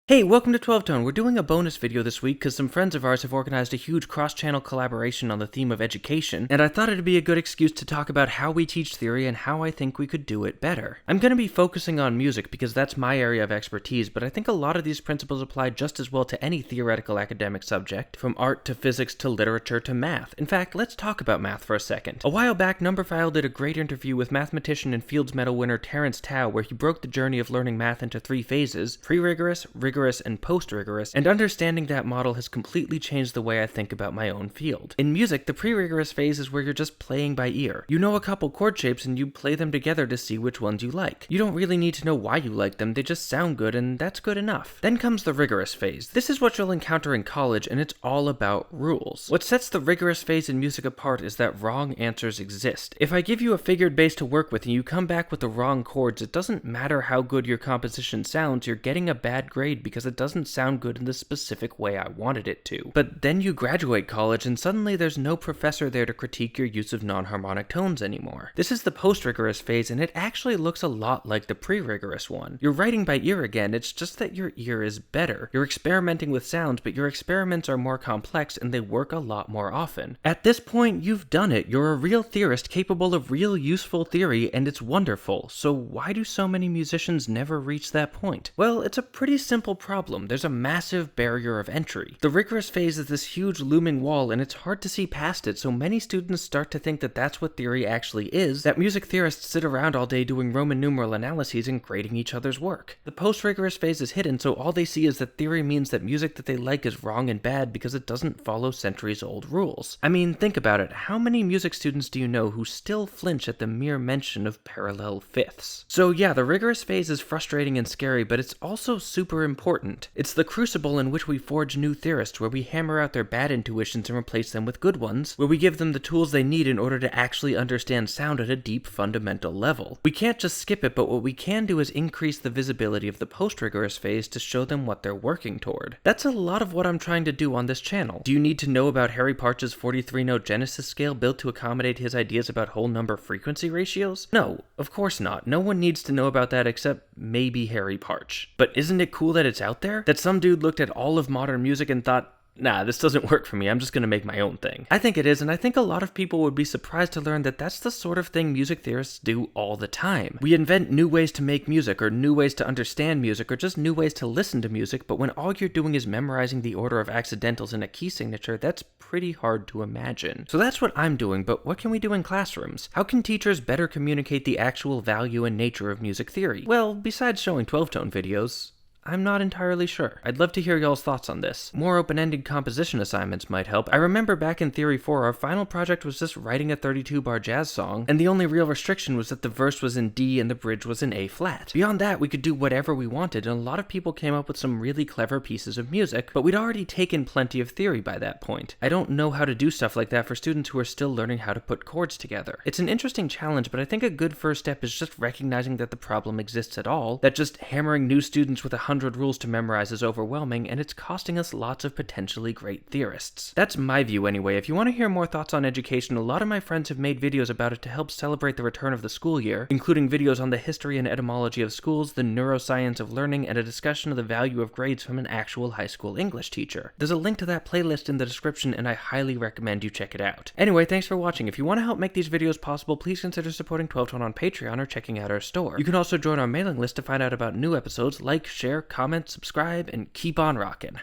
Hey, welcome to 12 Tone. We're doing a bonus video this week because some friends of ours have organized a huge cross-channel collaboration on the theme of education, and I thought it'd be a good excuse to talk about how we teach theory and how I think we could do it better. I'm going to be focusing on music because that's my area of expertise, but I think a lot of these principles apply just as well to any theoretical academic subject, from art to physics to literature to math. In fact, let's talk about math for a second. A while back, Numberphile did a great interview with mathematician and Fields Medal winner Terence Tao, where he broke the journey of learning math into three phases: pre-rigorous, rigorous, and post-rigorous, and understanding that model has completely changed the way I think about my own field. In music, the pre-rigorous phase is where you're just playing by ear. You know a couple chord shapes and you play them together to see which ones you like. You don't really need to know why you like them, they just sound good and that's good enough. Then comes the rigorous phase. This is what you'll encounter in college and it's all about rules. What sets the rigorous phase in music apart is that wrong answers exist. If I give you a figured bass to work with and you come back with the wrong chords, it doesn't matter how good your composition sounds, you're getting a bad grade because it doesn't sound good in the specific way I wanted it to. But then you graduate college and suddenly there's no professor there to critique your use of non-harmonic tones anymore. This is the post-rigorous phase and it actually looks a lot like the pre-rigorous one. You're writing by ear again, it's just that your ear is better. You're experimenting with sounds, but your experiments are more complex and they work a lot more often. At this point, you've done it. You're a real theorist capable of real useful theory and it's wonderful. So why do so many musicians never reach that point? Well, it's a pretty simple problem. There's a massive barrier of entry. The rigorous phase is this huge looming wall and it's hard to see past it, so many students start to think that that's what theory actually is, that music theorists sit around all day doing Roman numeral analyses and grading each other's work. The post-rigorous phase is hidden, so all they see is that theory means that music that they like is wrong and bad because it doesn't follow centuries-old rules. I mean, think about it. How many music students do you know who still flinch at the mere mention of parallel fifths? So yeah, the rigorous phase is frustrating and scary, but it's also super important. It's the crucible in which we forge new theorists, where we hammer out their bad intuitions and replace them with good ones, where we give them the tools they need in order to actually understand sound at a deep fundamental level. We can't just skip it, but what we can do is increase the visibility of the post-rigorous phase to show them what they're working toward. That's a lot of what I'm trying to do on this channel. Do you need to know about Harry Partch's 43-note Genesis scale built to accommodate his ideas about whole number frequency ratios? No, of course not. No one needs to know about that except maybe Harry Partch. But isn't it cool that it's out there? That some dude looked at all of modern music and thought, nah, this doesn't work for me, I'm just gonna make my own thing. I think it is, and I think a lot of people would be surprised to learn that that's the sort of thing music theorists do all the time. We invent new ways to make music, or new ways to understand music, or just new ways to listen to music, but when all you're doing is memorizing the order of accidentals in a key signature, that's pretty hard to imagine. So that's what I'm doing, but what can we do in classrooms? How can teachers better communicate the actual value and nature of music theory? Well, besides showing 12-tone videos, I'm not entirely sure. I'd love to hear y'all's thoughts on this. More open-ended composition assignments might help. I remember back in Theory 4, our final project was just writing a 32-bar jazz song, and the only real restriction was that the verse was in D and the bridge was in A flat. Beyond that, we could do whatever we wanted, and a lot of people came up with some really clever pieces of music, but we'd already taken plenty of theory by that point. I don't know how to do stuff like that for students who are still learning how to put chords together. It's an interesting challenge, but I think a good first step is just recognizing that the problem exists at all, that just hammering new students with 100 rules to memorize is overwhelming, and it's costing us lots of potentially great theorists. That's my view anyway. If you want to hear more thoughts on education, a lot of my friends have made videos about it to help celebrate the return of the school year, including videos on the history and etymology of schools, the neuroscience of learning, and a discussion of the value of grades from an actual high school English teacher. There's a link to that playlist in the description, and I highly recommend you check it out. Anyway, thanks for watching. If you want to help make these videos possible, please consider supporting 12 Tone on Patreon or checking out our store. You can also join our mailing list to find out about new episodes, like, share, comment, subscribe, and keep on rockin'.